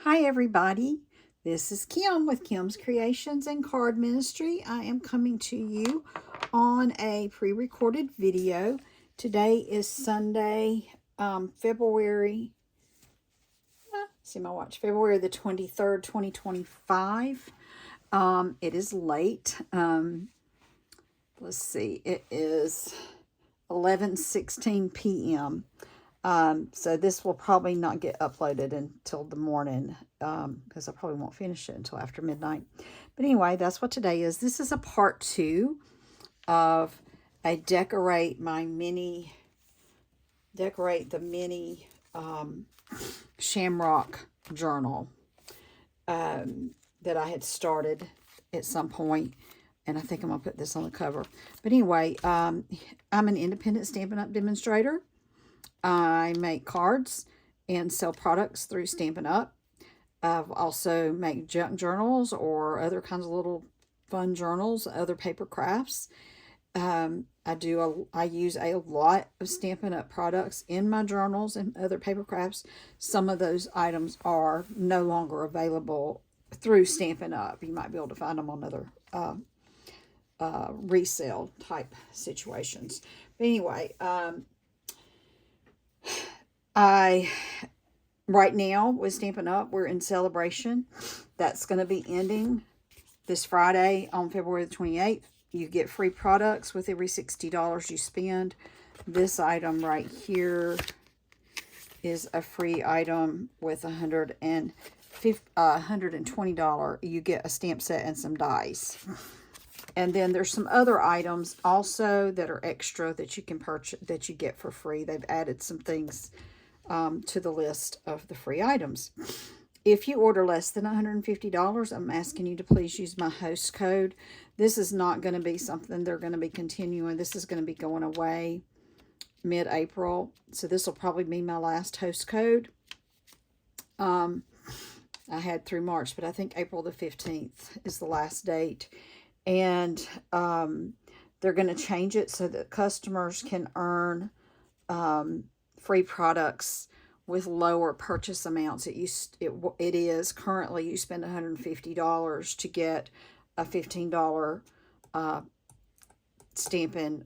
Hi everybody, this is Kim with Kim's Creations and Card Ministry. I am coming to you on a pre-recorded video. Today is Sunday, February, see my watch, February the 23rd, 2025. It is late. Let's see, it is 11:16 p.m. So this will probably not get uploaded until the morning because I probably won't finish it until after midnight. But anyway, that's what today is. This is a part 2 of a decorate the mini shamrock journal that I had started at some point. And I think I'm going to put this on the cover. But anyway, I'm an independent Stampin' Up! Demonstrator. I make cards and sell products through Stampin' Up! I've also make junk journals or other kinds of little fun journals, other paper crafts. I use a lot of Stampin' Up! Products in my journals and other paper crafts. Some of those items are no longer available through Stampin' Up! You might be able to find them on other resale type situations. But anyway, right now with Stampin' Up, we're in celebration. That's going to be ending this Friday on February the 28th. You get free products with every $60 you spend. This item right here is a free item with $120. You get a stamp set and some dies. And then there's some other items also that are extra that you can purchase, that you get for free. They've added some things to the list of the free items. If you order less than $150, I'm asking you to please use my host code. This is not going to be something they're going to be continuing. This is going to be going away mid-April. So this will probably be my last host code. I had through March, but I think April the 15th is the last date. And they're going to change it so that customers can earn free products with lower purchase amounts. It is currently you spend $150 to get a $15 Stampin'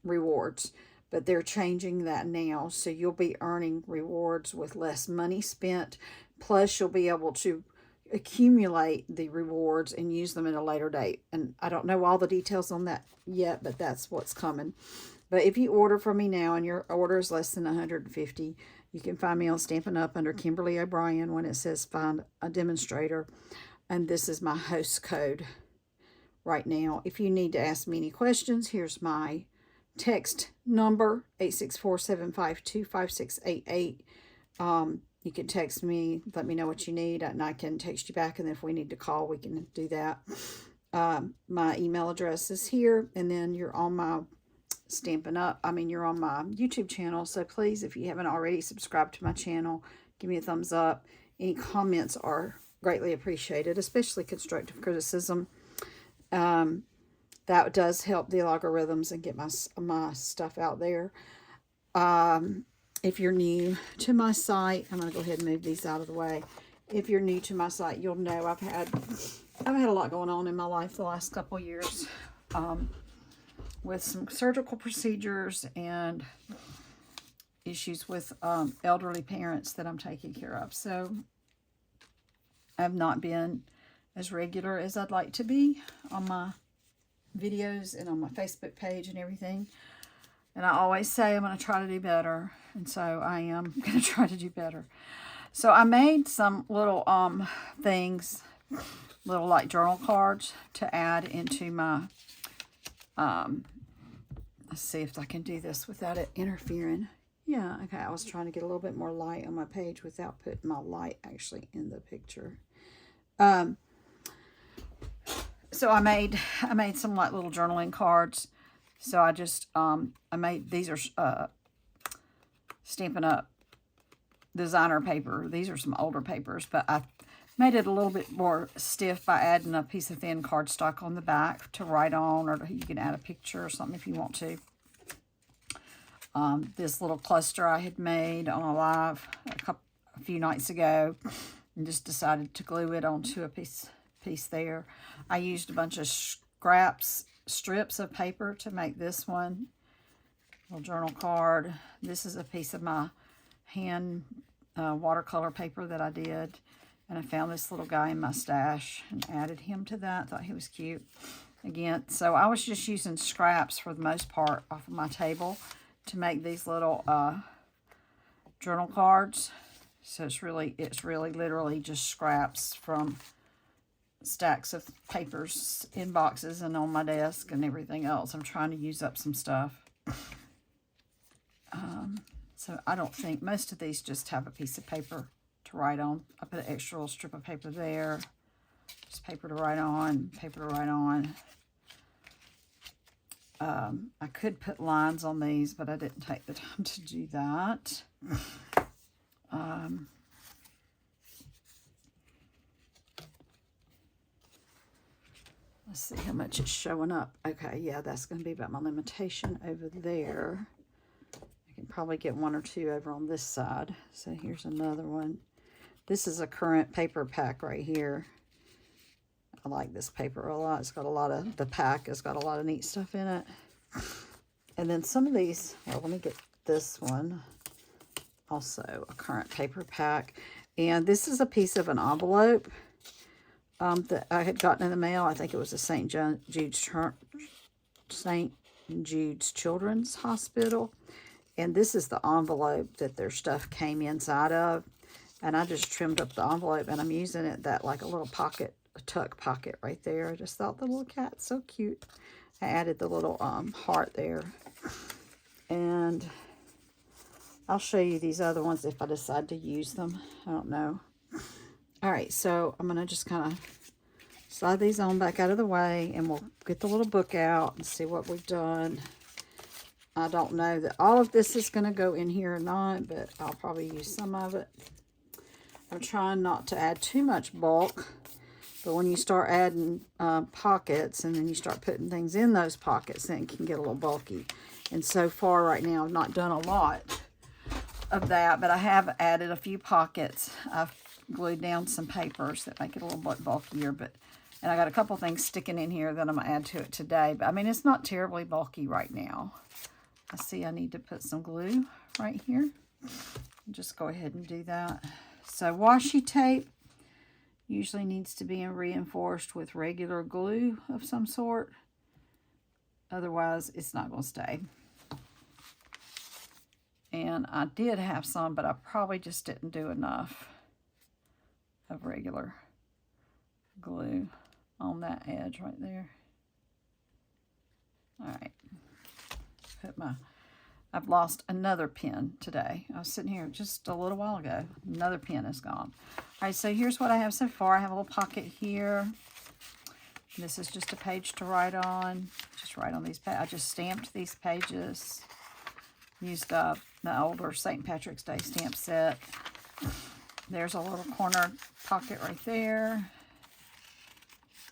rewards. But they're changing that now, so you'll be earning rewards with less money spent. Plus, you'll be able to accumulate the rewards and use them at a later date. And I don't know all the details on that yet, but that's what's coming. But if you order from me now and your order is less than $150, you can find me on Stampin' Up! Under Kimberly O'Brien when it says find a demonstrator. And this is my host code right now. If you need to ask me any questions, here's my text number, 864-752-5688. You can text me, let me know what you need, and I can text you back. And if we need to call, we can do that. My email address is here, and then you're on my you're on my YouTube channel. So please, if you haven't already subscribed to my channel, give me a thumbs up. Any comments are greatly appreciated, especially constructive criticism. That does help the algorithms and get my stuff out there. If you're new to my site, I'm going to go ahead and move these out of the way. If you're new to my site, you'll know I've had a lot going on in my life the last couple of years, with some surgical procedures and issues with elderly parents that I'm taking care of. So I've not been as regular as I'd like to be on my videos and on my Facebook page and everything. And I always say I'm going to try to do better. And so I am going to try to do better. So I made some little things, little like journal cards to add into my, let's see if I can do this without it interfering. Yeah, okay, I was trying to get a little bit more light on my page without putting my light actually in the picture. So I made some like little journaling cards. So I just, I made, these are Stampin' Up! Designer paper. These are some older papers, but I made it a little bit more stiff by adding a piece of thin cardstock on the back to write on, or you can add a picture or something if you want to. This little cluster I had made on a live a few nights ago. and just decided to glue it onto a piece there. I used a bunch of strips of paper to make this one. Little journal card. This is a piece of my hand watercolor paper that I did. And I found this little guy in my stash and added him to that. Thought he was cute. Again, so I was just using scraps for the most part off of my table to make these little journal cards. So it's really literally just scraps from stacks of papers in boxes and on my desk and everything else. I'm trying to use up some stuff. So I don't think most of these just have a piece of paper to write on. I put an extra little strip of paper there. Just paper to write on, paper to write on. I could put lines on these, but I didn't take the time to do that. Let's see how much it's showing up. Okay, yeah, that's going to be about my limitation over there. I can probably get one or two over on this side. So here's another one. This is a current paper pack right here. I like this paper a lot. It's got a lot of, the pack has got a lot of neat stuff in it. And then some of these, well, let me get this one. Also a current paper pack. And this is a piece of an envelope that I had gotten in the mail. I think it was a St. Jude's Children's Hospital. And this is the envelope that their stuff came inside of. And I just trimmed up the envelope, and I'm using it that like a little pocket, a tuck pocket right there. I just thought the little cat's so cute. I added the little heart there. And I'll show you these other ones if I decide to use them. I don't know. All right, so I'm going to just kind of slide these on back out of the way, and we'll get the little book out and see what we've done. I don't know that all of this is going to go in here or not, but I'll probably use some of it. I'm trying not to add too much bulk, but when you start adding pockets and then you start putting things in those pockets, then it can get a little bulky. And so far right now, I've not done a lot of that, but I have added a few pockets. I've glued down some papers that make it a little bit bulkier, and I got a couple things sticking in here that I'm going to add to it today. But I mean, it's not terribly bulky right now. I see I need to put some glue right here. Just go ahead and do that. So washi tape usually needs to be reinforced with regular glue of some sort. Otherwise, it's not going to stay. And I did have some, but I probably just didn't do enough of regular glue on that edge right there. All right. I've lost another pen today. I was sitting here just a little while ago. Another pen is gone. All right, so here's what I have so far. I have a little pocket here. This is just a page to write on. Just write on these pages. I just stamped these pages. Used the older St. Patrick's Day stamp set. There's a little corner pocket right there.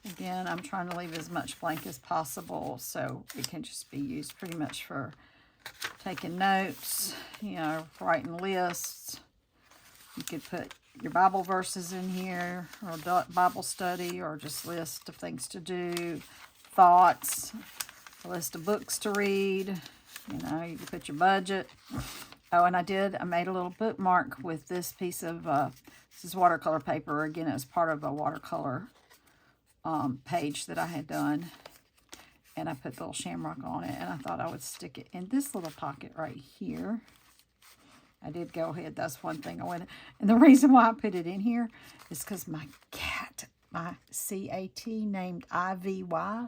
Again, I'm trying to leave as much blank as possible so it can just be used pretty much for taking notes, you know, writing lists. You could put your Bible verses in here, or Bible study, or just list of things to do, thoughts, a list of books to read. You know, you can put your budget. Oh, and I made a little bookmark with this piece of, this is watercolor paper. Again, it was part of a watercolor page that I had done. And I put the little shamrock on it, and I thought I would stick it in this little pocket right here. I did go ahead. That's one thing I went. And the reason why I put it in here is because my cat, my C-A-T, named I-V-Y,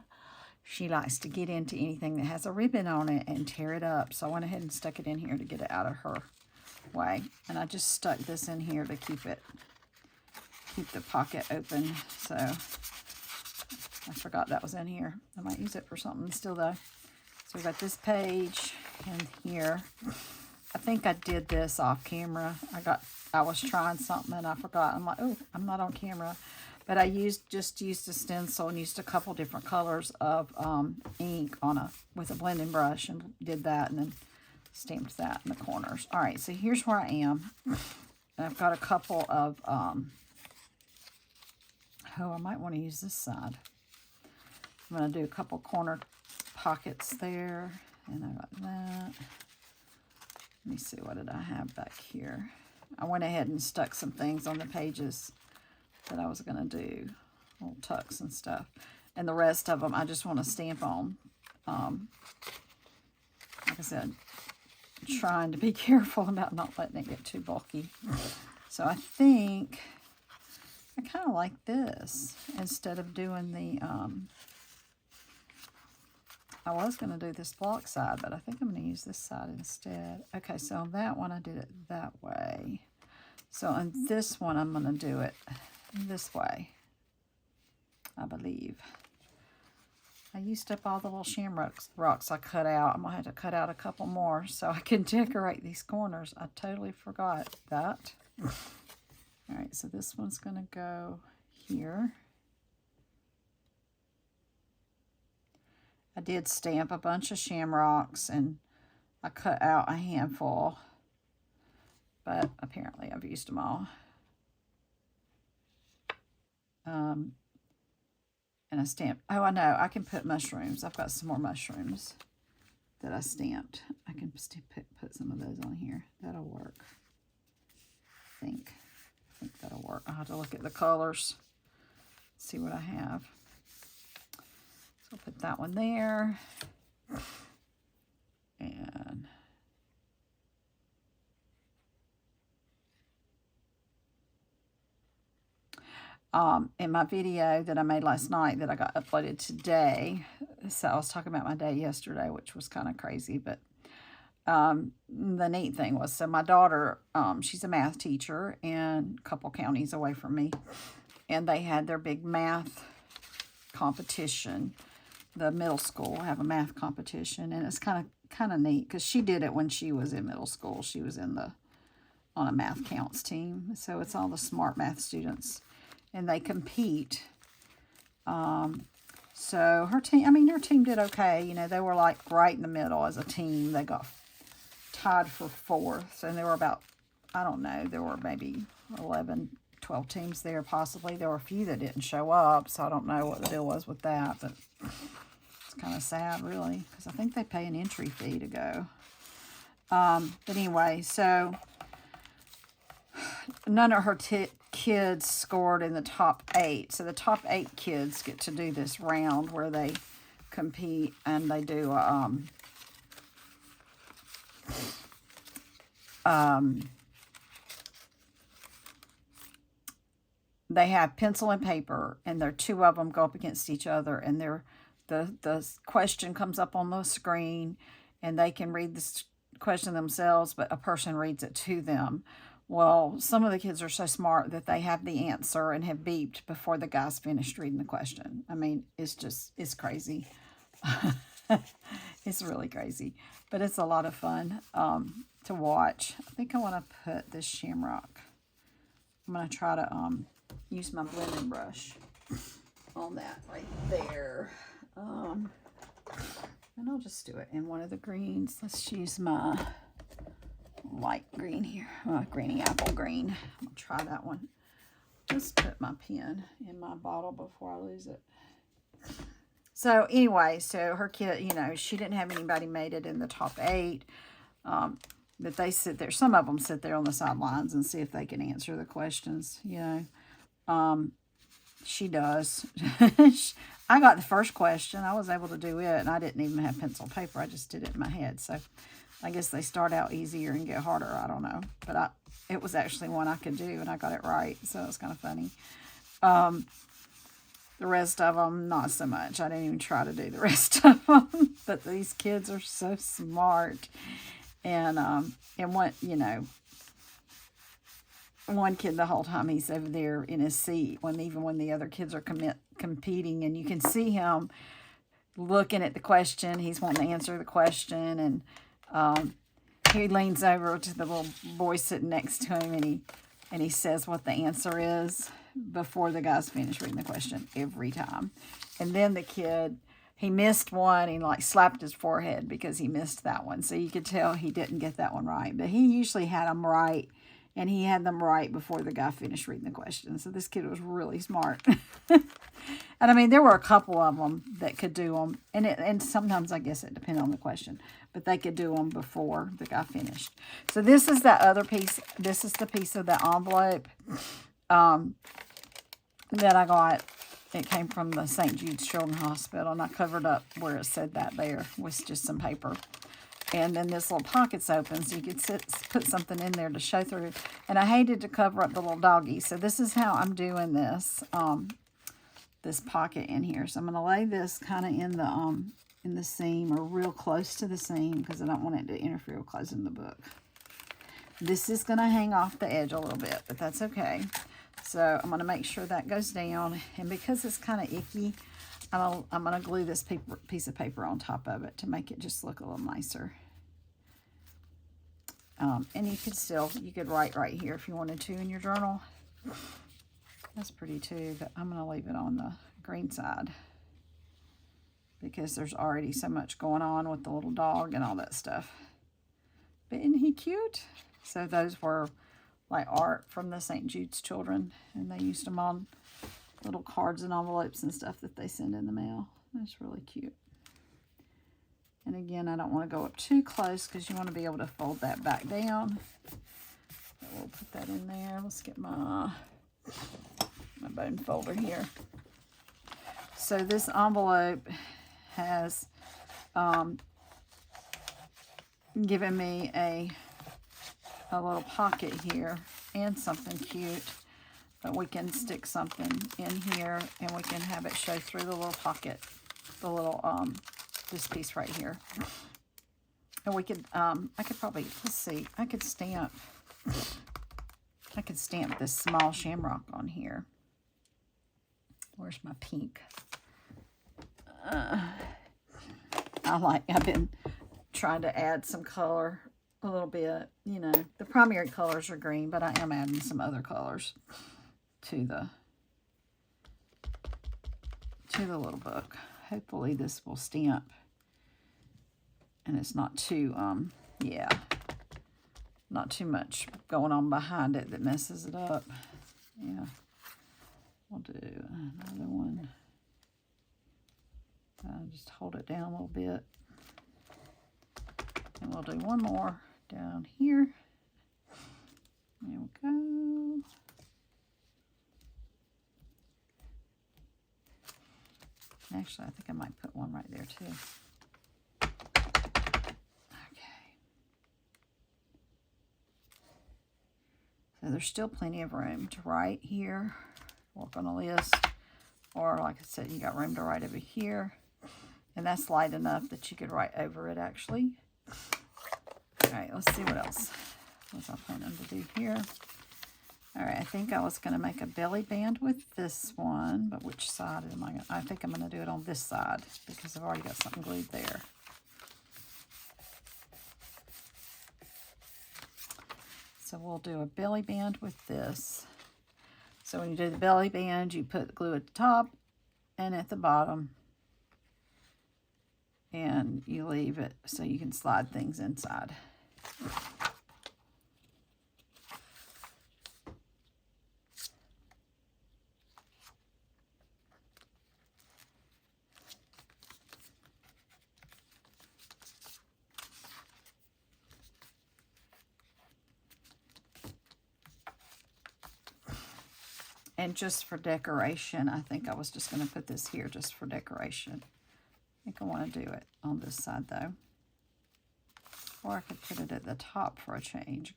she likes to get into anything that has a ribbon on it and tear it up. So I went ahead and stuck it in here to get it out of her way. And I just stuck this in here to keep the pocket open. So I forgot that was in here. I might use it for something still though. So we got this page in here. I think I did this off camera. I was trying something and I forgot. I'm like, oh, I'm not on camera. But I just used a stencil and used a couple different colors of ink with a blending brush, and did that, and then stamped that in the corners. All right, so here's where I am. And I've got a couple of Oh, I might want to use this side. I'm going to do a couple corner pockets there. And I got that. Let me see, what did I have back here? I went ahead and stuck some things on the pages that I was going to do. Little tucks and stuff. And the rest of them I just want to stamp on. Like I said, trying to be careful about not letting it get too bulky. So I think I kind of like this instead of doing the, I was going to do this block side, but I think I'm going to use this side instead. Okay, so on that one I did it that way. So on this one I'm going to do it this way, I believe. I used up all the little shamrocks I cut out. I'm going to have to cut out a couple more so I can decorate these corners. I totally forgot that. All right, so this one's going to go here. I did stamp a bunch of shamrocks and I cut out a handful, but apparently I've used them all. And I stamped, oh, I know, I can put mushrooms. I've got some more mushrooms that I stamped. I can put some of those on here. That'll work. I think that'll work. I'll have to look at the colors, see what I have. So I'll put that one there. And in my video that I made last night that I got uploaded today, so I was talking about my day yesterday, which was kind of crazy, but the neat thing was, so my daughter, she's a math teacher in a couple counties away from me, and they had their big math competition. The middle school have a math competition, and it's kind of neat because she did it when she was in middle school. She was on a math counts team, so it's all the smart math students, and they compete. So her team did okay. You know, they were like right in the middle as a team. They got tied for 4th, and there were about, I don't know, there were maybe 11, 12 teams there possibly. There were a few that didn't show up, so I don't know what the deal was with that, but it's kind of sad really, because I think they pay an entry fee to go. But anyway, so none of her kids scored in the top 8. So the top 8 kids get to do this round where they compete, and they do they have pencil and paper, and there are 2 of them go up against each other, and the question comes up on the screen, and they can read the question themselves, but a person reads it to them. Well, some of the kids are so smart that they have the answer and have beeped before the guy's finished reading the question. I mean, it's crazy. It's really crazy, but it's a lot of fun to watch. I think I want to put this shamrock. I'm going to try to use my blending brush on that right there. And I'll just do it in one of the greens. Let's use my light green here, greeny apple green. I'll try that one. Just put my pen in my bottle before I lose it. So anyway, so her kid, you know, she didn't have anybody made it in the top 8. But they sit there, some of them sit there on the sidelines and see if they can answer the questions, you know. She does. I got the first question. I was able to do it, and I didn't even have pencil and paper. I just did it in my head. So I guess they start out easier and get harder. I don't know. But it was actually one I could do, and I got it right. So it was kind of funny. The rest of them, not so much. I didn't even try to do the rest of them. But these kids are so smart. And one, you know, one kid the whole time he's over there in his seat, even when the other kids are competing, and you can see him looking at the question. He's wanting to answer the question, and he leans over to the little boy sitting next to him, and he says what the answer is before the guy's finished reading the question every time. And then the kid, he missed one. He like slapped his forehead because he missed that one. So you could tell he didn't get that one right. But he usually had them right And he had them right before the guy finished reading the questions. So this kid was really smart. And I mean, there were a couple of them that could do them. And sometimes I guess it depended on the question. But they could do them before the guy finished. So this is that other piece. This is the piece of the envelope that I got. It came from the St. Jude's Children's Hospital. And I covered up where it said that there with just some paper. And then this little pocket's open, so you could put something in there to show through. And I hated to cover up the little doggy. So this is how I'm doing this. This pocket in here. So I'm going to lay this kind of in the seam or real close to the seam because I don't want it to interfere with closing the book. This is going to hang off the edge a little bit, but that's okay. So I'm going to make sure that goes down. And because it's kind of icky, I'm going to glue this piece of paper on top of it to make it just look a little nicer. And you could write right here if you wanted to in your journal. That's pretty too, but I'm going to leave it on the green side because there's already so much going on with the little dog and all that stuff. But isn't he cute? So those were like art from the St. Jude's children, and they used them on little cards and envelopes and stuff that they send in the mail. That's really cute. And again, I don't want to go up too close because you want to be able to fold that back down. So we'll put that in there. Let's get my bone folder here. So this envelope has given me a little pocket here and something cute. But we can stick something in here and we can have it show through the little pocket, the little, this piece right here. And we could, I could probably, let's see, I could stamp this small shamrock on here. Where's my pink? I've been trying to add some color a little bit. You know, the primary colors are green, but I am adding some other colors to the little book. Hopefully this will stamp and it's not too not too much going on behind it that messes it up. Yeah, we'll do another one. Just hold it down a little bit, and we'll do one more down here. There we go. Actually, I think I might put one right there too. Okay. So there's still plenty of room to write here, work on a list, or like I said, you got room to write over here. And that's light enough that you could write over it actually. All right, let's see what else was I planning to do here. All right, I think I was going to make a belly band with this one, but which side am I going to? I think I'm going to do it on this side because I've already got something glued there. So we'll do a belly band with this. So when you do the belly band, you put glue at the top and at the bottom, and you leave it so you can slide things inside. And just for decoration, I think I was just going to put this here just for decoration. I think I want to do it on this side though. Or I could put it at the top for a change.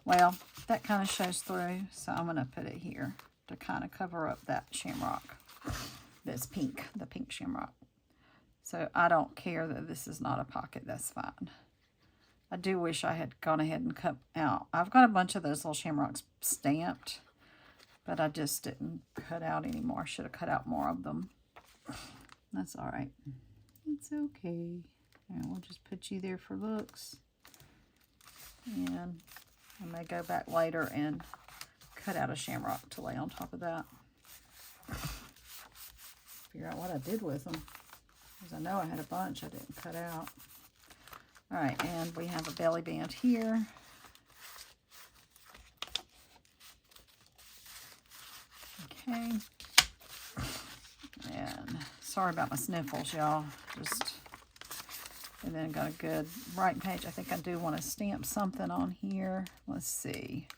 Well, that kind of shows through, so I'm going to put it here to kind of cover up that shamrock. That's pink, the pink shamrock. So I don't care that this is not a pocket, that's fine. I do wish I had gone ahead and cut out. I've got a bunch of those little shamrocks stamped, but I just didn't cut out anymore. I should have cut out more of them. That's all right. It's okay. And we'll just put you there for looks. And I may go back later and cut out a shamrock to lay on top of that. Figure out what I did with them, because I know I had a bunch I didn't cut out. All right, and we have a belly band here. Okay. And sorry about my sniffles, y'all. And then got a good writing page. I think I do want to stamp something on here. Let's see.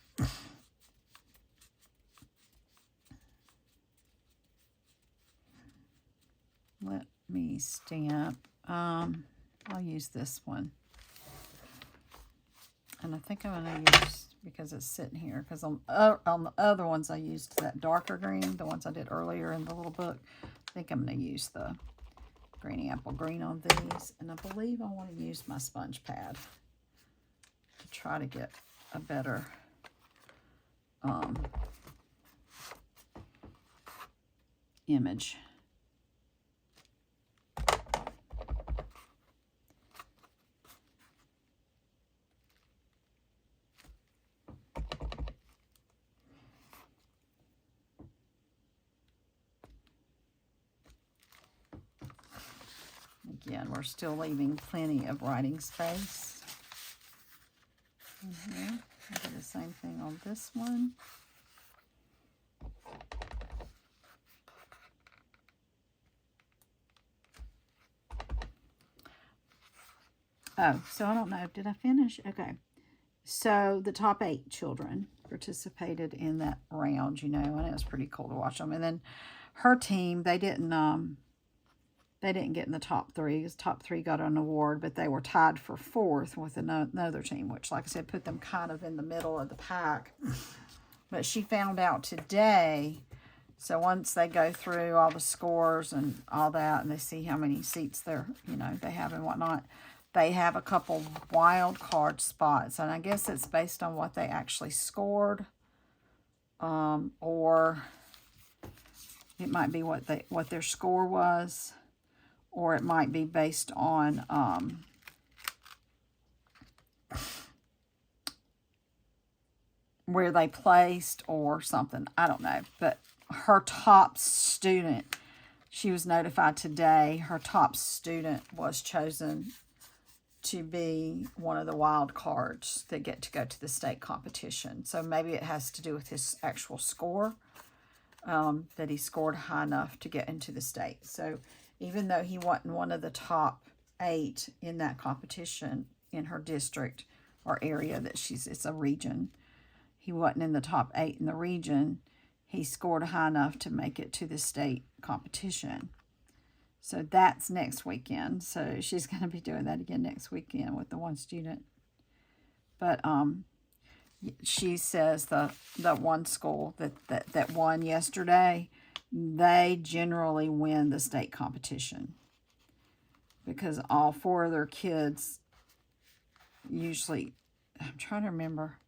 Let me stamp. I'll use this one. And I think I'm going to use, because it's sitting here, because on the other ones I used that darker green, the ones I did earlier in the little book. I think I'm going to use the Granny Apple Green on these. And I believe I want to use my sponge pad to try to get a better image. Again, we're still leaving plenty of writing space. I'll do the same thing on this one. Oh, so I don't know. Did I finish? Okay. So the top 8 children participated in that round, you know, and it was pretty cool to watch them. And then her team, they didn't get in the top 3. His top 3 got an award, but they were tied for 4th with another team, which, like I said, put them kind of in the middle of the pack. But she found out today, so once they go through all the scores and all that, and they see how many seats they have and whatnot, they have a couple wild card spots, and I guess it's based on what they actually scored, or it might be what their score was. Or it might be based on where they placed or something. I don't know. But her top student, she was notified today, her top student was chosen to be one of the wild cards that get to go to the state competition. So maybe it has to do with his actual score, that he scored high enough to get into the state. So even though he wasn't one of the top 8 in that competition in her district or area that it's a region, he wasn't in the top 8 in the region, he scored high enough to make it to the state competition. So that's next weekend. So she's going to be doing that again next weekend with the one student. But she says the one school that won yesterday, they generally win the state competition because all 4 of their kids usually, I'm trying to remember,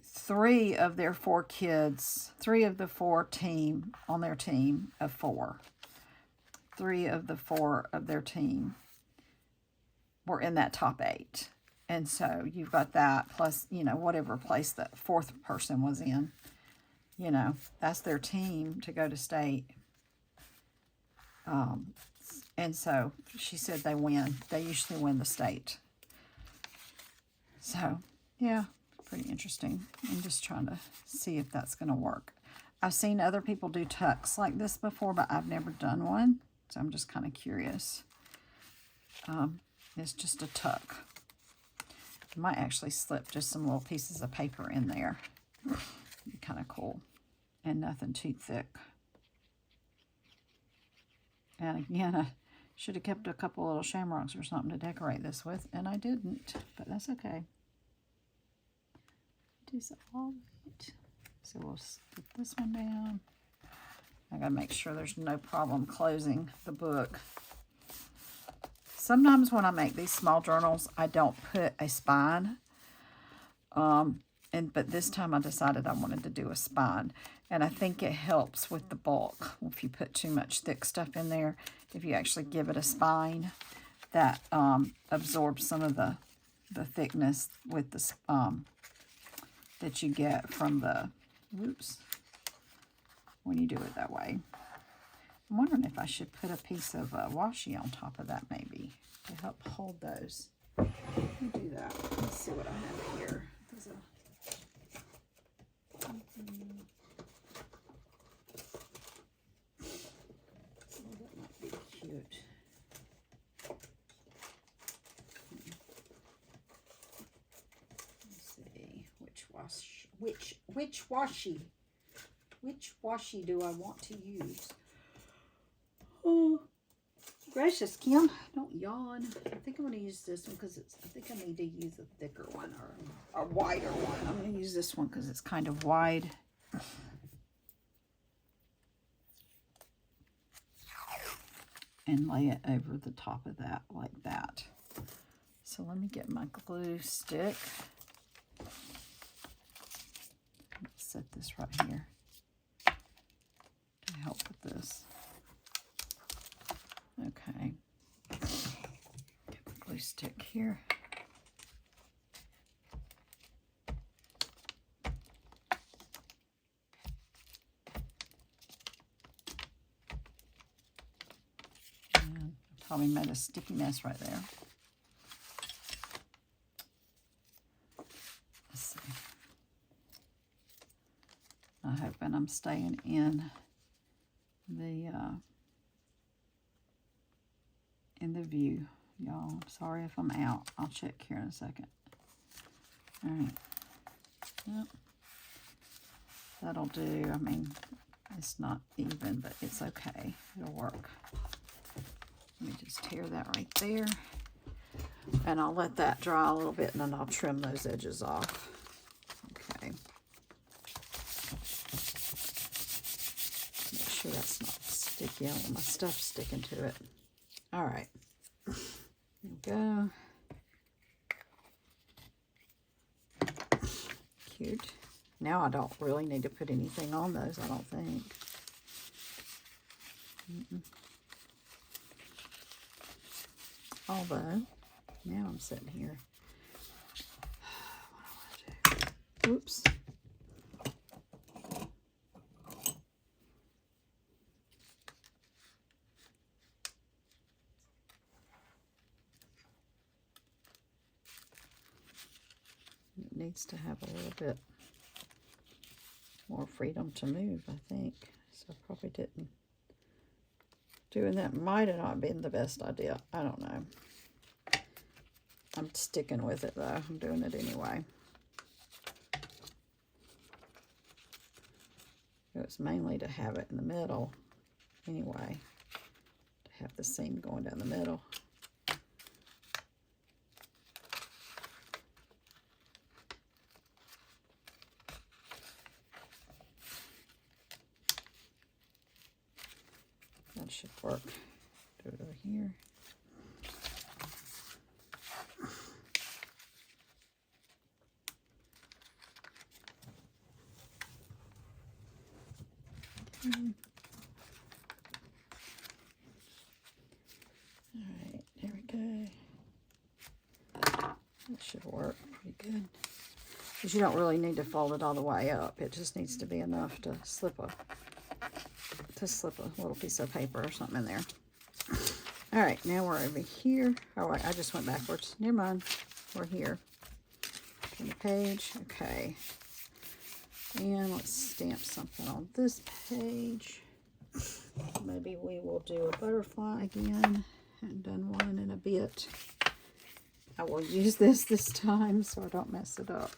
3 of their 4 kids, 3 of the 4 team on their team of 4, 3 of the 4 of their team were in that top 8. And so you've got that plus, whatever place that 4th person was in. That's their team to go to state. And so she said they win. They usually win the state. So, yeah, pretty interesting. I'm just trying to see if that's going to work. I've seen other people do tucks like this before, but I've never done one. So I'm just kind of curious. It's just a tuck. I might actually slip just some little pieces of paper in there. Be kind of cool. And nothing too thick. And again, I should have kept a couple little shamrocks or something to decorate this with, and I didn't, but that's okay. It is all right. So we'll put this one down. I gotta make sure there's no problem closing the book. Sometimes when I make these small journals, I don't put a spine. But this time I decided I wanted to do a spine. And I think it helps with the bulk. If you put too much thick stuff in there, if you actually give it a spine, that absorbs some of the thickness with the that you get from the, when you do it that way. I'm wondering if I should put a piece of washi on top of that maybe to help hold those. Let me do that. Let's see what I have here. There's which washi do I want to use? Oh, gracious, Kim, don't yawn. I think I'm going to use this one because I think I need to use a thicker one or a wider one. I'm going to use this one because it's kind of wide. And lay it over the top of that like that. So let me get my glue stick. Let's set this right here to help with this. Okay. Get the glue stick here. And probably made a sticky mess right there. Let's see. I'm hoping I'm staying in the view, y'all. I'm sorry if I'm out. I'll check here in a second. All right. Yep. That'll do. I mean, it's not even, but it's okay. It'll work. Let me just tear that right there. And I'll let that dry a little bit, and then I'll trim those edges off. Okay. Make sure that's not sticky. I don't want my stuff sticking to it. All right. There we go. Cute. Now I don't really need to put anything on those, I don't think. Although, now I'm sitting here. What do I want to do? Oops. It needs to have a little bit more freedom to move, I think. So I probably didn't. Doing that might have not been the best idea. I don't know. I'm sticking with it though. I'm doing it anyway. It was mainly to have it in the middle anyway. To have the seam going down the middle. That should work. Do it over here. Okay. All right, there we go. That should work pretty good. Because you don't really need to fold it all the way up. It just needs to be enough to slip a little piece of paper or something in there. All right, now we're over here. Oh, wait, I just went backwards. Never mind. We're here. Turn the page. Okay. And let's stamp something on this page. Maybe we will do a butterfly again. Haven't done one in a bit. I will use this time so I don't mess it up.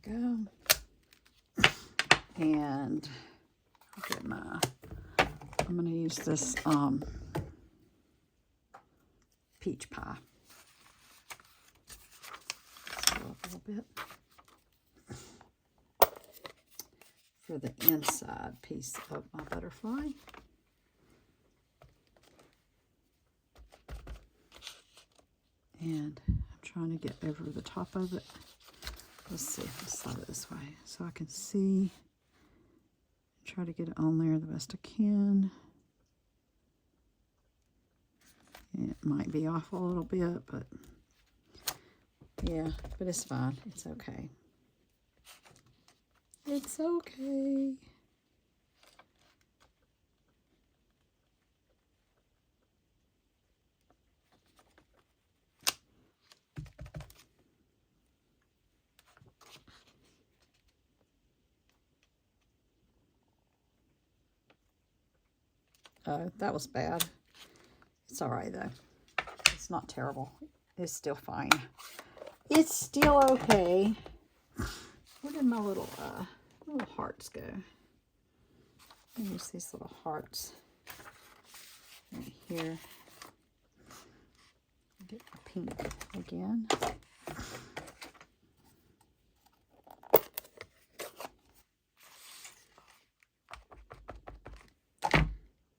Go. And get my, I'm going to use this peach pie. Screw up a little bit for the inside piece of my butterfly. And I'm trying to get over the top of it. Let's see, let's slide it this way so I can see. Try to get it on there the best I can. It might be off a little bit, but Yeah, but it's fine. It's okay. It's okay. Oh, that was bad. It's all right, though. It's not terrible. It's still fine. It's still okay. Where did my little hearts go? Use these little hearts right here. Get my pink again.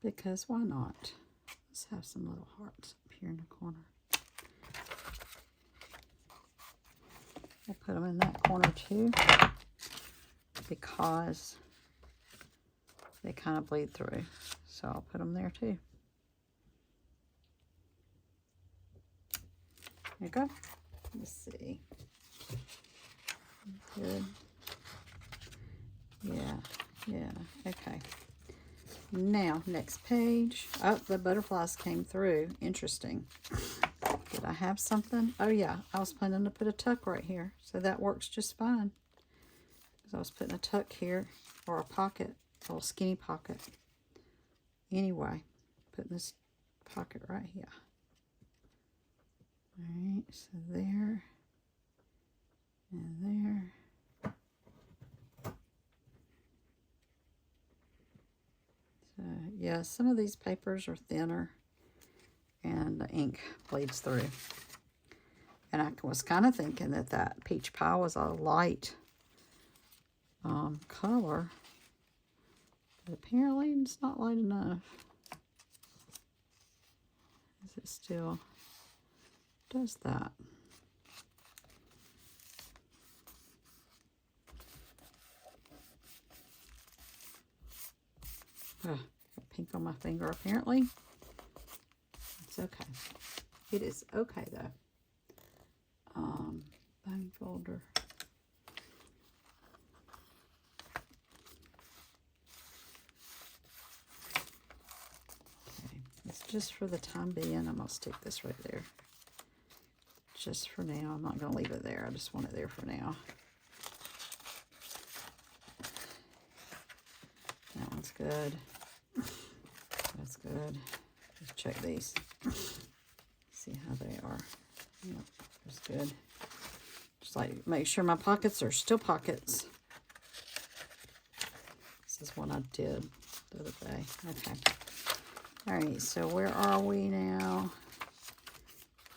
Because why not? Let's have some little hearts up here in the corner. I'll put them in that corner too, because they kind of bleed through. So I'll put them there too. There you go. Let's see. Good. Yeah, okay. Now, next page. Oh, the butterflies came through. Interesting. Did I have something? Oh, yeah. I was planning to put a tuck right here. So that works just fine. Because I was putting a tuck here, or a pocket, a little skinny pocket. Anyway, putting this pocket right here. Alright, so there. And there. So, yeah, some of these papers are thinner and the ink bleeds through. And I was kind of thinking that that peach pie was a light color, but apparently it's not light enough. It still does that. Got pink on my finger apparently. It's okay. It is okay though. Bone folder. Okay, it's just for the time being. I'm gonna stick this right there. Just for now. I'm not gonna leave it there. I just want it there for now. That one's good. That's good. Let's check these. See how they are. Yep, that's good. Just like make sure my pockets are still pockets. This is what I did the other day. Okay. All right, so where are we now?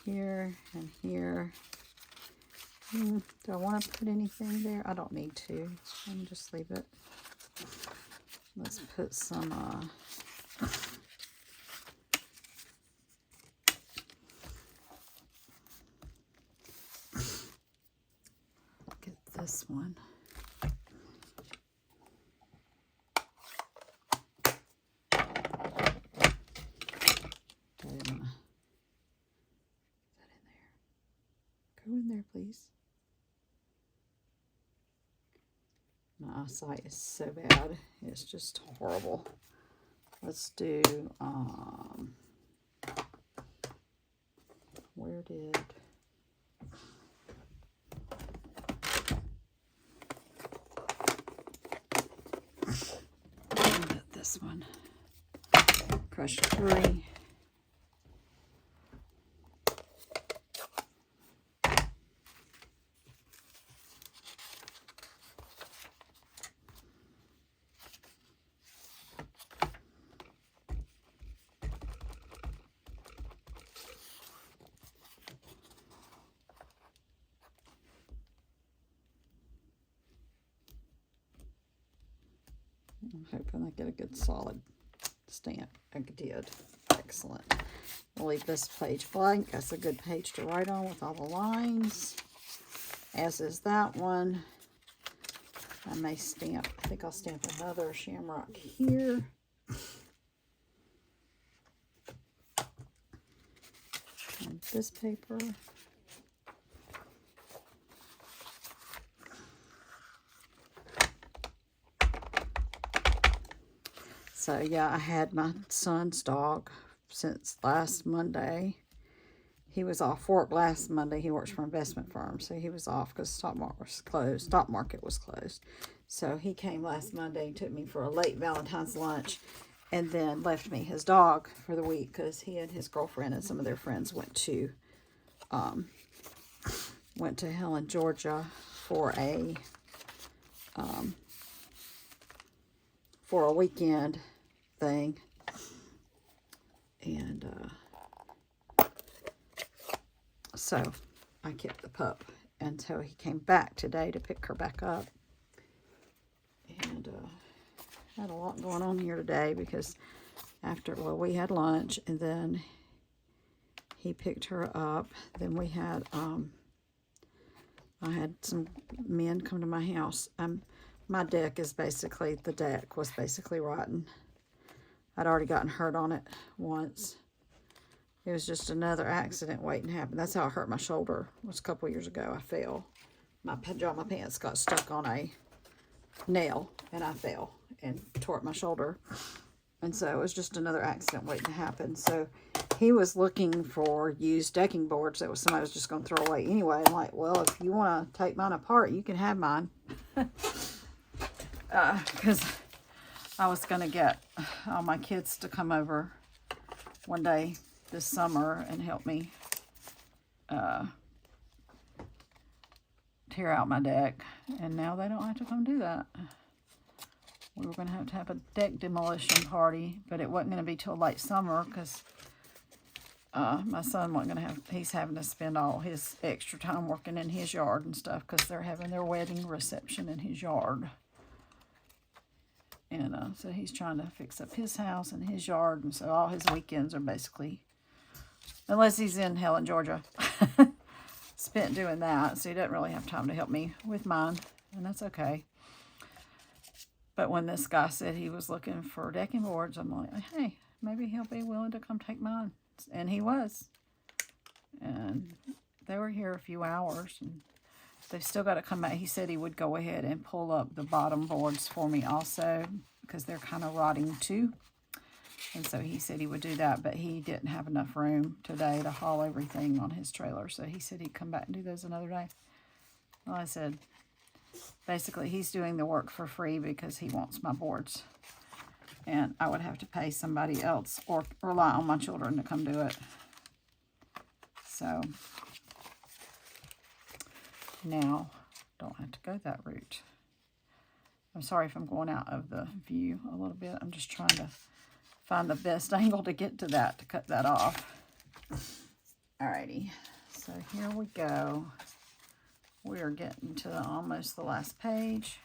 Here and here. Do I want to put anything there? I don't need to. So I'm just leave it. Let's put some get this one. Go in there, please. My eyesight is so bad. It's just horrible. Let's do, where did, this one, crushed 3. I'm hoping I get a good solid stamp. I did. Excellent. I'll leave this page blank. That's a good page to write on with all the lines. As is that one. I may stamp, I think I'll stamp another shamrock here. And this paper. So, yeah, I had my son's dog since last Monday. He was off work last Monday. He works for an investment firm, so he was off because the stock market was closed. Stock market was closed. So he came last Monday and took me for a late Valentine's lunch, and then left me his dog for the week because he and his girlfriend and some of their friends went to Helen, Georgia for a weekend thing, and so I kept the pup until he came back today to pick her back up. And had a lot going on here today because we had lunch, and then he picked her up. Then we had I had some men come to my house. My deck was basically rotten. I'd already gotten hurt on it once. It was just another accident waiting to happen. That's how I hurt my shoulder. It was a couple years ago. I fell. My pajama pants got stuck on a nail, and I fell and tore up my shoulder. And so it was just another accident waiting to happen. So he was looking for used decking boards that somebody was just going to throw away anyway. I'm like, well, if you want to take mine apart, you can have mine. Because I was going to get all my kids to come over one day this summer and help me tear out my deck, and now they don't have to come do that. We were going to have a deck demolition party, but it wasn't going to be till late summer because my son wasn't going to he's having to spend all his extra time working in his yard and stuff because they're having their wedding reception in his yard. And so he's trying to fix up his house and his yard, and so all his weekends are basically, unless he's in Helen, Georgia, spent doing that. So he doesn't really have time to help me with mine, and that's okay. But when this guy said he was looking for decking boards, I'm like, hey, maybe he'll be willing to come take mine. And he was. And they were here a few hours, and they've still got to come back. He said he would go ahead and pull up the bottom boards for me also, because they're kind of rotting too. And so he said he would do that, but he didn't have enough room today to haul everything on his trailer. So he said he'd come back and do those another day. Well, I said, basically, he's doing the work for free because he wants my boards. And I would have to pay somebody else or rely on my children to come do it. So now, don't have to go that route. I'm sorry if I'm going out of the view a little bit. I'm just trying to find the best angle to get to that, to cut that off. Alrighty, so here we go. We are getting to almost the last page.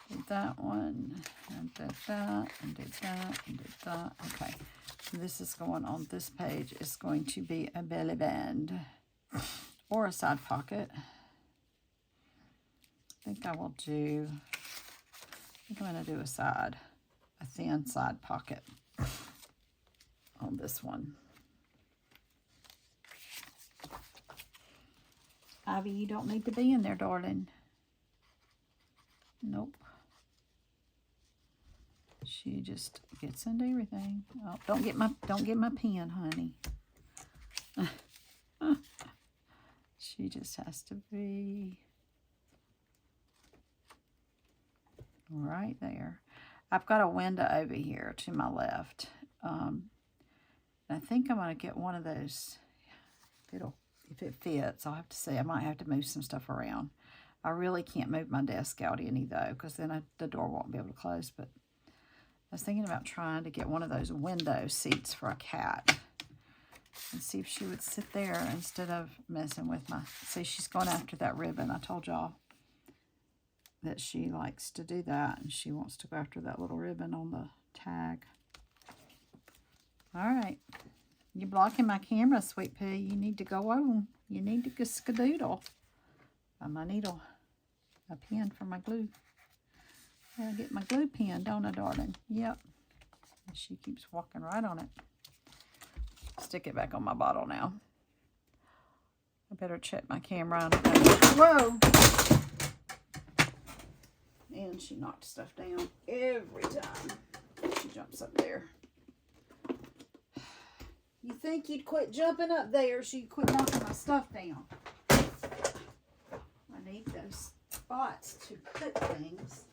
Did that one, and did that, and did that, and did that. Okay, this is going on this page. It's going to be a belly band or a side pocket. I think I'm going to do a thin side pocket on this one. Ivy, you don't need to be in there, darling. Nope. She just gets into everything. Oh, don't get my pen, honey. She just has to be right there. I've got a window over here to my left. I think I'm going to get one of those. If it fits, I'll have to see. I might have to move some stuff around. I really can't move my desk out any, though, because then the door won't be able to close. But I was thinking about trying to get one of those window seats for a cat and see if she would sit there instead of messing with my... See, she's going after that ribbon. I told y'all that she likes to do that, and she wants to go after that little ribbon on the tag. All right. You're blocking my camera, Sweet Pea. You need to go on. You need to go skadoodle. Find my needle. A pen for my glue. I'll get my glue pen, don't I, darling? Yep. And she keeps walking right on it. Stick it back on my bottle now. I better check my camera. Whoa! And she knocked stuff down every time she jumps up there. You think you'd quit jumping up there so you quit knocking my stuff down. I need those spots to put things.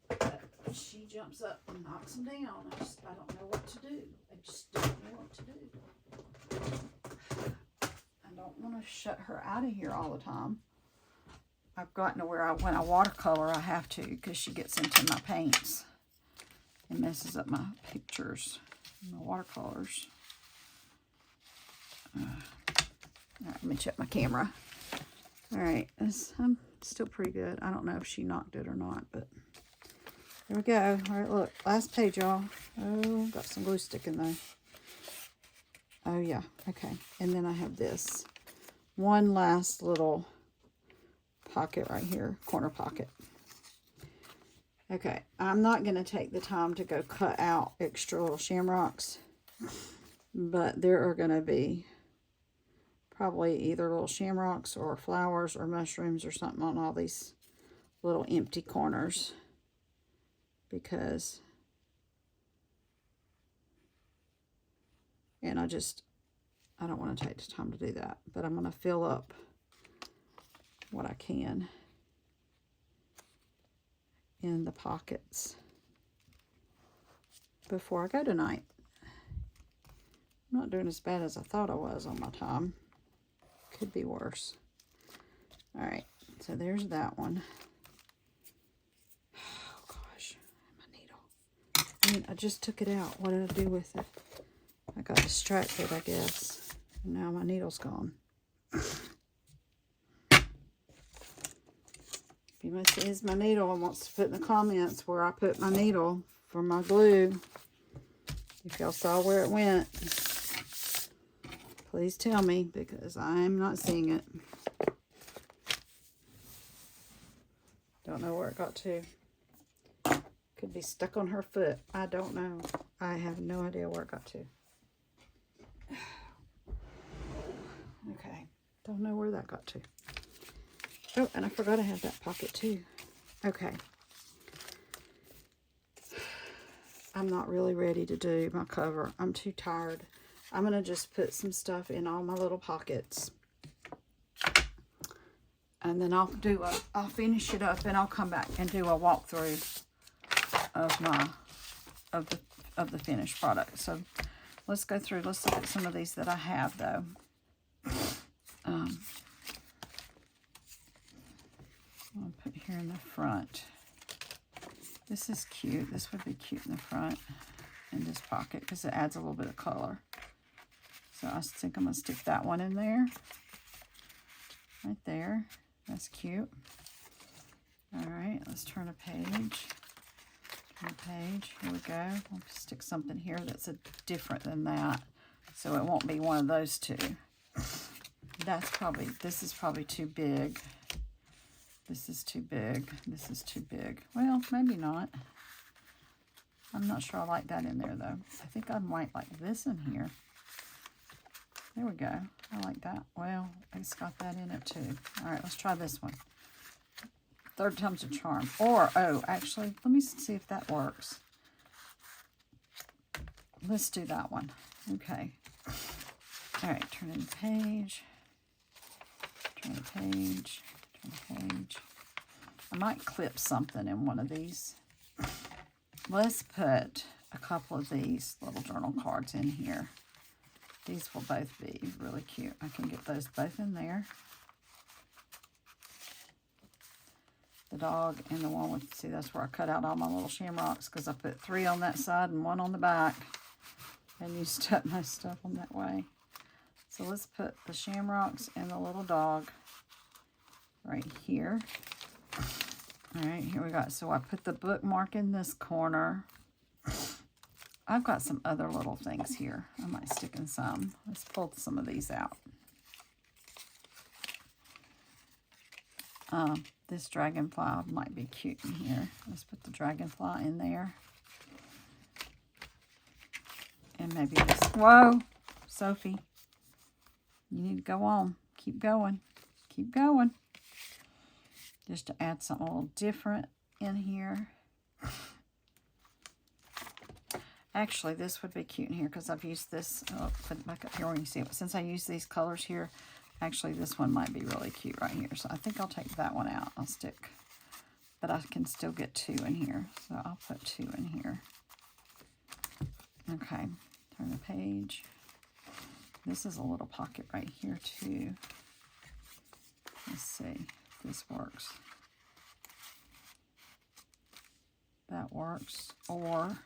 But she jumps up and knocks them down. I don't know what to do. I just don't know what to do. I don't want to shut her out of here all the time. I've gotten to where when I watercolor, I have to, because she gets into my paints and messes up my pictures, my watercolors. All right, let me check my camera. All right, I'm still pretty good. I don't know if she knocked it or not, but there we go. All right, look, last page, y'all. Oh, got some glue stick in there. Oh, yeah, okay. And then I have this one last little pocket right here, corner pocket. Okay, I'm not going to take the time to go cut out extra little shamrocks, but there are going to be probably either little shamrocks or flowers or mushrooms or something on all these little empty corners, because and I don't want to take the time to do that, but I'm going to fill up what I can in the pockets before I go tonight. I'm not doing as bad as I thought I was on my time. Could be worse. All right, so there's that one. Oh gosh, my needle. I mean, I just took it out. What did I do with it? I got distracted, I guess. And now my needle's gone. If you must use my needle and wants to put in the comments where I put my needle for my glue, if y'all saw where it went, please tell me, because I'm not seeing it. Don't know where it got to. Could be stuck on her foot. I don't know. I have no idea where it got to. Okay. Don't know where that got to. Oh, and I forgot I had that pocket too. Okay. I'm not really ready to do my cover. I'm too tired. I'm going to just put some stuff in all my little pockets. And then I'll finish it up, and I'll come back and do a walkthrough of the finished product. So let's go through. Let's look at some of these that I have though. I'll put here in the front. This is cute. This would be cute in the front in this pocket because it adds a little bit of color. So I think I'm going to stick that one in there. Right there. That's cute. All right, let's turn a page. Turn a page. Here we go. I'll stick something here that's different than that, so it won't be one of those two. This is probably too big. This is too big. This is too big. Well, maybe not. I'm not sure I like that in there, though. I think I might like this in here. There we go. I like that. Well, it's got that in it, too. All right, let's try this one. Third time's a charm. Or, oh, actually, let me see if that works. Let's do that one. Okay. All right, turn in the page. Turn the page. Page. I might clip something in one of these. Let's put a couple of these little journal cards in here. These will both be really cute. I can get those both in there. The dog and the one with, see, that's where I cut out all my little shamrocks, because I put 3 on that side and 1 on the back. And used up my stuff on that way. So let's put the shamrocks and the little dog right here. All right, here we go. So I put the bookmark in this corner. I've got some other little things here. I might stick in some. Let's pull some of these out. This dragonfly might be cute in here. Let's put the dragonfly in there. And maybe this. Whoa, Sophie. You need to go on. Keep going. Keep going. Just to add something a little different in here. Actually, this would be cute in here because I've used this. I'll put it back up here when you see it. Since I use these colors here, actually this one might be really cute right here. So I think I'll take that one out. I'll stick, but I can still get 2 in here. So I'll put 2 in here. Okay, turn the page. This is a little pocket right here too. Let's see if this works. That works, or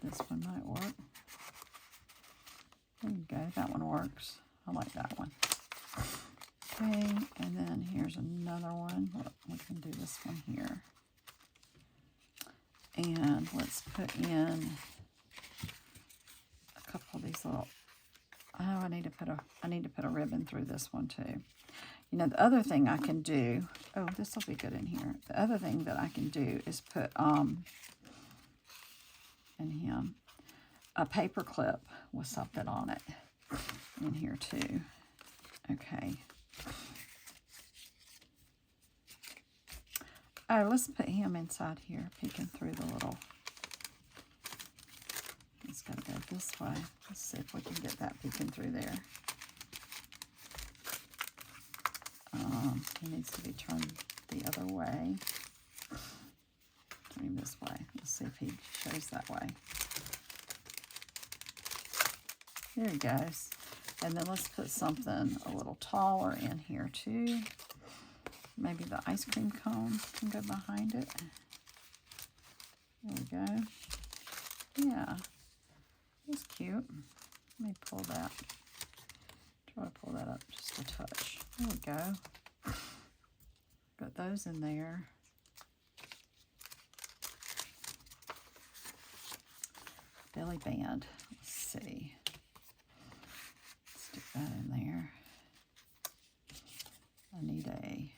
this one might work. There you go, that one works. I like that one. Okay, and then here's another one. Look, we can do this one here. And let's put in a couple of these little, oh, I need to put a ribbon through this one too. You know, the other thing I can do, oh, this will be good in here. The other thing that I can do is put in him a paper clip with something on it in here too. Okay. Oh, let's put him inside here, peeking through the little. It's got to go this way. Let's see if we can get that peeking through there. He needs to be turned the other way. Turn him this way. Let's see if he shows that way. There he goes. And then let's put something a little taller in here too. Maybe the ice cream cone can go behind it. There we go. Yeah, that's cute. Let me pull that. Try to pull that up just a touch. There we go. Got those in there. Belly band. Let's see. Stick that in there. I need a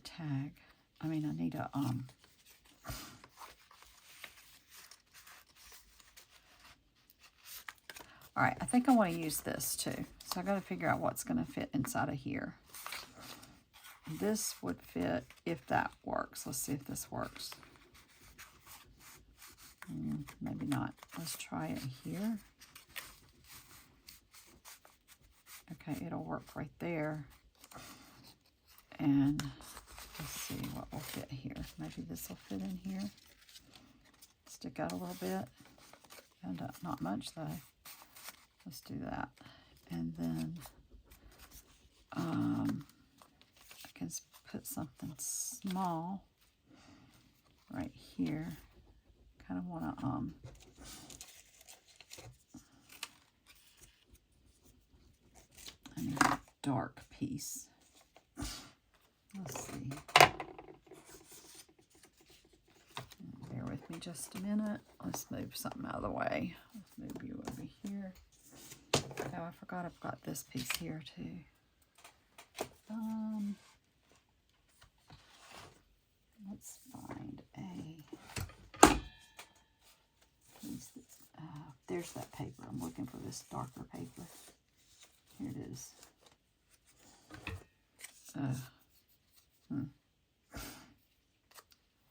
tag. I need a all right, I think I want to use this too. So I got to figure out what's going to fit inside of here. This would fit if that works. Let's see if this works. Maybe not. Let's try it here. Okay, it'll work right there. And let's see what will fit here. Maybe this will fit in here. Stick out a little bit. And not much though. Let's do that. And then I can put something small right here. Kind of want to I need a dark piece. Let's see. Bear with me just a minute. Let's move something out of the way. Let's move you over here. Oh, I forgot I've got this piece here too. Let's find a piece that's, there's that paper. I'm looking for this darker paper. Here it is.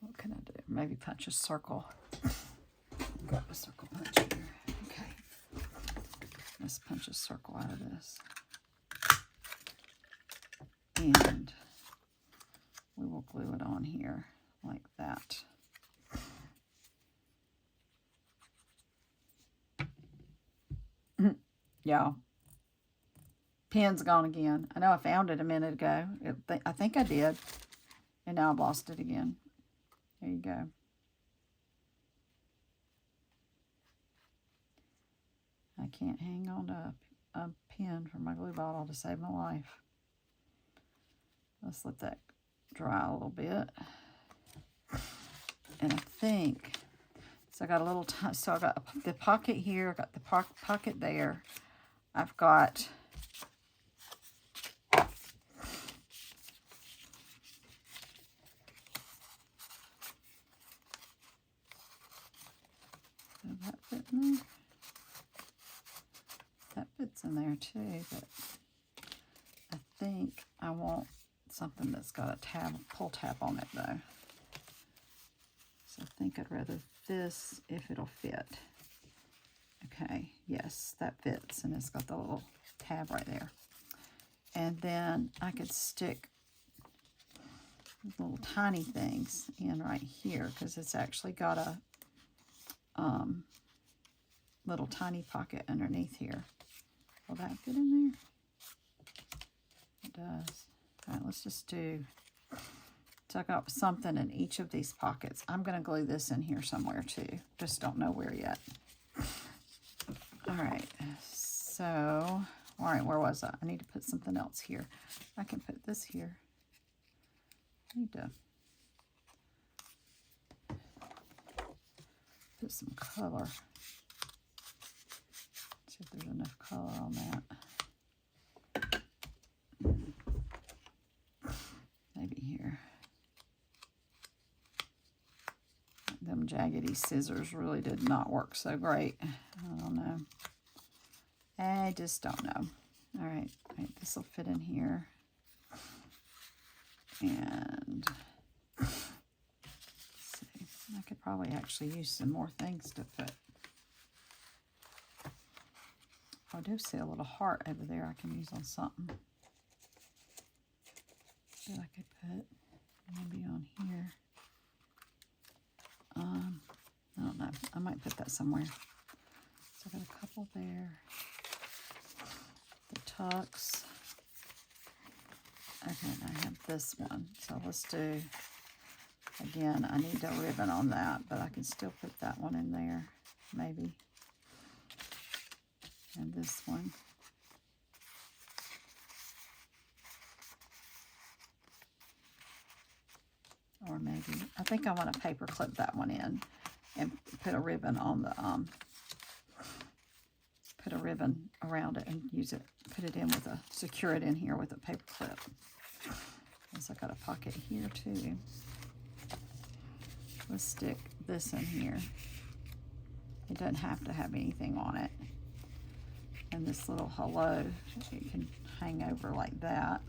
What can I do? Maybe punch a circle. Got a circle punch here. Okay. Let's punch a circle out of this. And we will glue it on here like that. Yeah. Pen's gone again. I know I found it a minute ago. I think I did. And now I've lost it again. There you go. I can't hang on to a pen from my glue bottle to save my life. Let's let that dry a little bit. And I think, so I got a little time, so I got the pocket here, I got the pocket there. I've got does that fit in there? That fits in there too, but I think I want something that's got a tab, pull tab on it though. think I'd rather this if it'll fit. Okay, yes, that fits, and it's got the little tab right there. And then I could stick little tiny things in right here because it's actually got a little tiny pocket underneath here. Will that fit in there? It does. All right, let's just do, tuck up something in each of these pockets. I'm going to glue this in here somewhere too. Just don't know where yet. All right, so, all right, where was I? I need to put something else here. I can put this here. I need to put some color. See if there's enough color on that. Maybe here. Them jaggedy scissors really did not work so great. I don't know. I just don't know. All right, this will fit in here. And let's see, I could probably actually use some more things to put. I do see a little heart over there I can use on something that I could put maybe on here. I don't know. I might put that somewhere. So I got a couple there. The tucks. Okay, and I have this one. So let's do, again, I need a ribbon on that, but I can still put that one in there, maybe. And this one. Or maybe, I think I want to paper clip that one in and put a ribbon on the, put a ribbon around it and use it, put it in with a, secure it in here with a paper clip. So I got a pocket here too. Let's stick this in here. It doesn't have to have anything on it. And this little hello, it can hang over like that.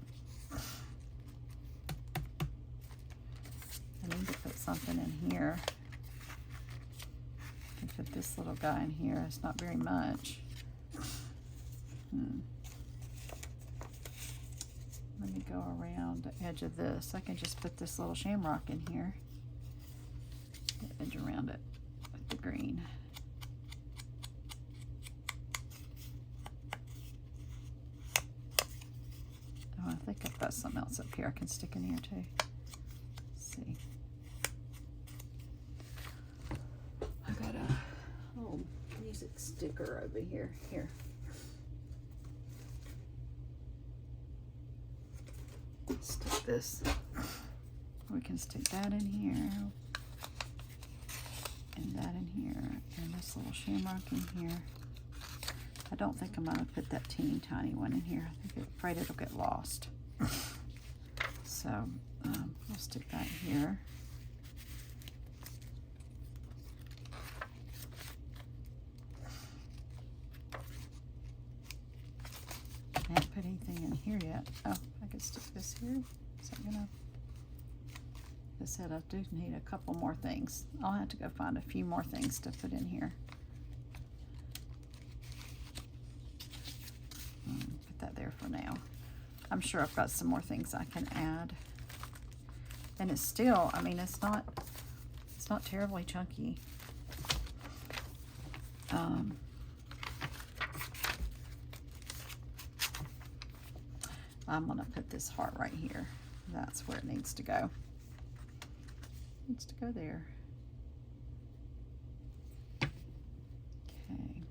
I need to put something in here. I can put this little guy in here. It's not very much. Let me go around the edge of this. I can just put this little shamrock in here. The edge around it with the green. Oh, I think I've got something else up here I can stick in here too. Let's see. I got a little music sticker over here. Here. Stick this. We can stick that in here. And that in here. And this little shamrock in here. I don't think I'm going to put that teeny tiny one in here. I'm afraid it'll get lost. So we'll stick that here. I haven't put anything in here yet. Oh, I could stick this here. Is that gonna? Like I said, I do need a couple more things. I'll have to go find a few more things to put in here. Put that there for now. I'm sure I've got some more things I can add. And it's still, I mean, it's not terribly chunky. I'm gonna put this heart right here. That's where it needs to go. It needs to go there. Okay.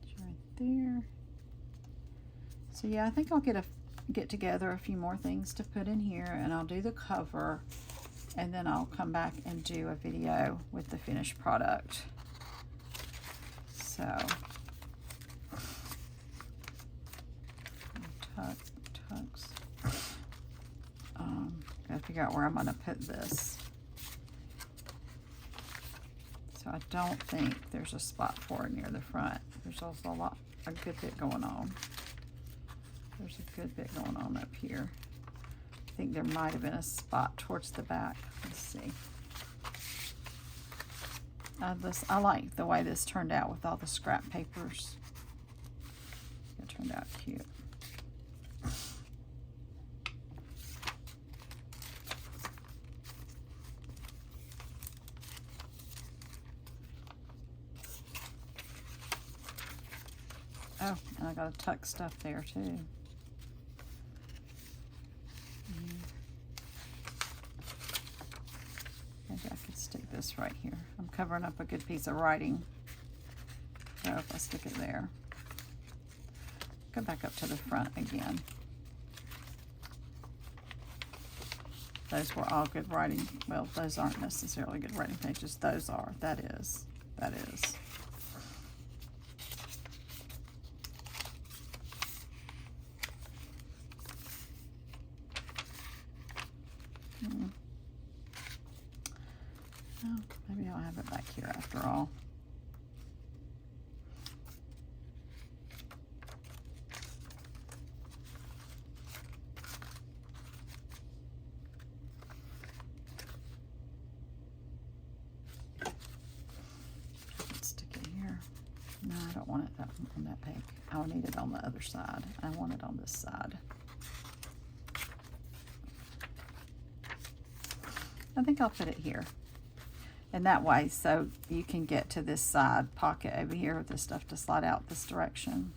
It's right there. So yeah, I think I'll get together a few more things to put in here, and I'll do the cover, and then I'll come back and do a video with the finished product. So tucks. Gotta figure out where I'm gonna put this. So I don't think there's a spot for it near the front. There's also a good bit going on. There's a good bit going on up here. I think there might have been a spot towards the back. Let's see. I like the way this turned out with all the scrap papers. It turned out cute. Oh, and I got to tuck stuff there too. Maybe I could stick this right here. I'm covering up a good piece of writing. So if I stick it there. Go back up to the front again. Those were all good writing. Well, those aren't necessarily good writing pages. Those are. That is. That is. Oh, maybe I'll have it back here after all. Let's stick it here. No, I don't want it on that page. I'll need it on the other side. I want it on this side. I think I'll put it here. And that way, so you can get to this side pocket over here with the stuff to slide out this direction.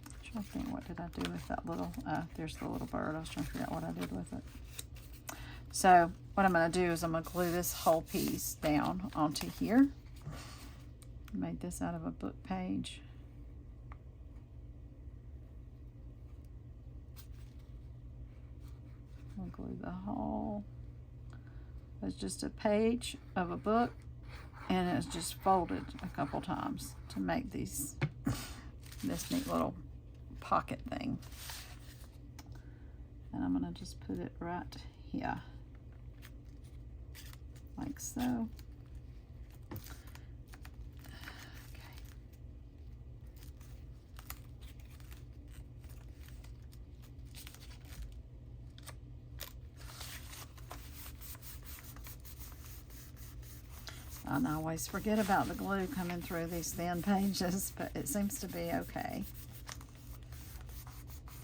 I'm trying to think, what did I do with that little, there's the little bird. I was trying to figure out what I did with it. So what I'm going to do is I'm going to glue this whole piece down onto here. I made this out of a book page. I'll glue the whole. It's just a page of a book, and it's just folded a couple times to make this neat little pocket thing. And I'm gonna just put it right here, like so. And I always forget about the glue coming through these thin pages, but it seems to be okay.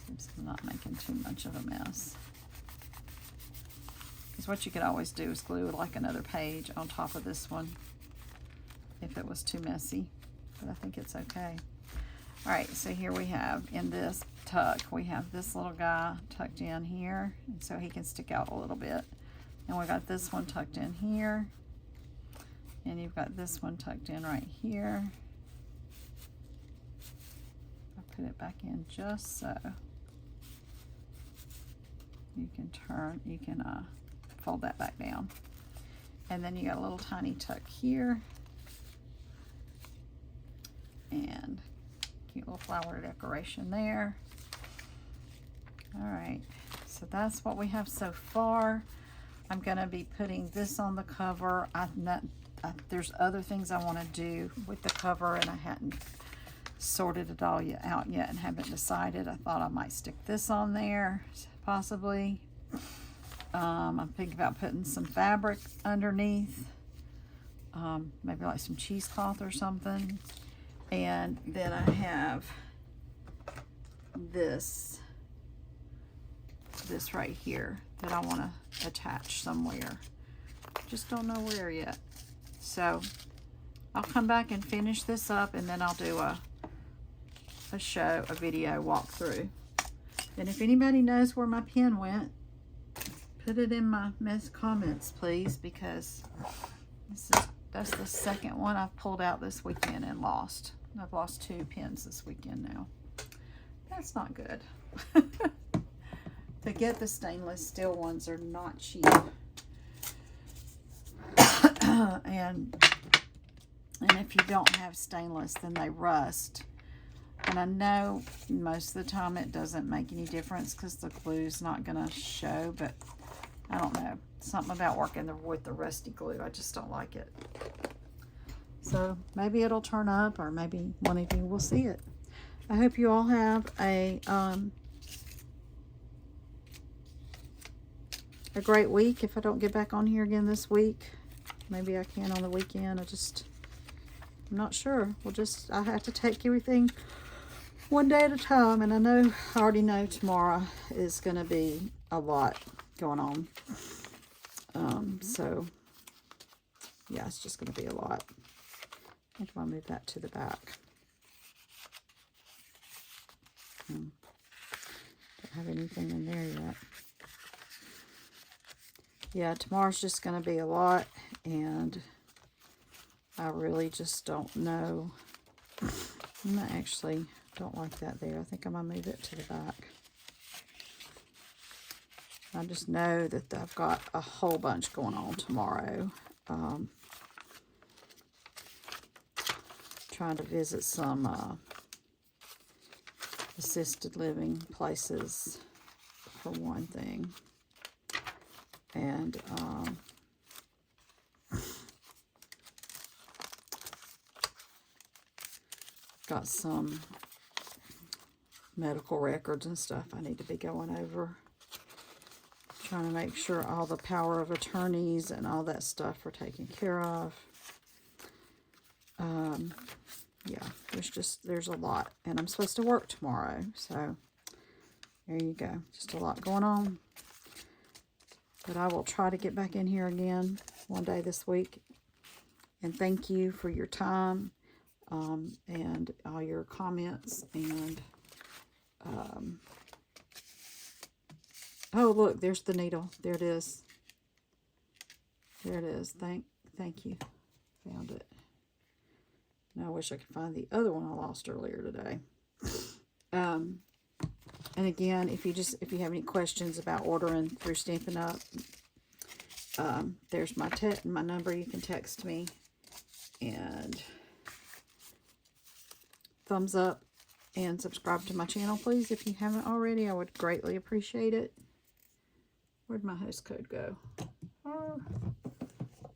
Seems to not making too much of a mess. Because what you could always do is glue like another page on top of this one if it was too messy, but I think it's okay. All right, so here we have in this tuck, we have this little guy tucked in here, and so he can stick out a little bit. And we got this one tucked in here. And you've got this one tucked in right here. I'll put it back in just so. You can fold that back down. And then you got a little tiny tuck here. And cute little flower decoration there. All right, so that's what we have so far. I'm gonna be putting this on the cover. There's other things I want to do with the cover, and I hadn't sorted it all out yet and haven't decided. I thought I might stick this on there, possibly. I'm thinking about putting some fabric underneath, maybe like some cheesecloth or something. And then I have this right here that I want to attach somewhere. Just don't know where yet. So I'll come back and finish this up, and then I'll do a video walkthrough. And if anybody knows where my pen went, put it in my comments, please, because that's the second one I've pulled out this weekend and lost. I've lost 2 pens this weekend now. That's not good. To get the stainless steel ones are not cheap. And if you don't have stainless, then they rust. And I know most of the time it doesn't make any difference because the glue's not gonna show, but I don't know. Something about working with the rusty glue, I just don't like it. So maybe it'll turn up, or maybe one of you will see it. I hope you all have a a great week. If I don't get back on here again this week, maybe I can on the weekend. I'm not sure. I have to take everything one day at a time. And I already know tomorrow is going to be a lot going on. So, yeah, it's just going to be a lot. I think I'll move that to the back. Don't have anything in there yet. Yeah, tomorrow's just going to be a lot, and I really just don't know. I actually don't like that there. I think I'm going to move it to the back. I just know that I've got a whole bunch going on tomorrow. Trying to visit some assisted living places for one thing. And got some medical records and stuff I need to be going over. Trying to make sure all the power of attorneys and all that stuff are taken care of. Yeah, there's a lot. And I'm supposed to work tomorrow. So, there you go. Just a lot going on. But I will try to get back in here again one day this week. And thank you for your time and all your comments. And, oh, look, there's the needle. There it is. There it is. Thank you. Found it. Now I wish I could find the other one I lost earlier today. And again, if you have any questions about ordering through Stampin' Up, there's my number. You can text me. And thumbs up and subscribe to my channel, please, if you haven't already. I would greatly appreciate it. Where'd my host code go? Oh,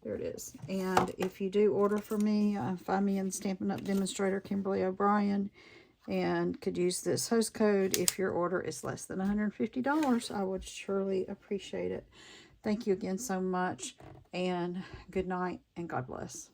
there it is. And if you do order from me, find me in Stampin' Up! Demonstrator, Kimberly O'Brien, and could use this host code if your order is less than $150. I would surely appreciate it. Thank you again so much, and good night, and God bless.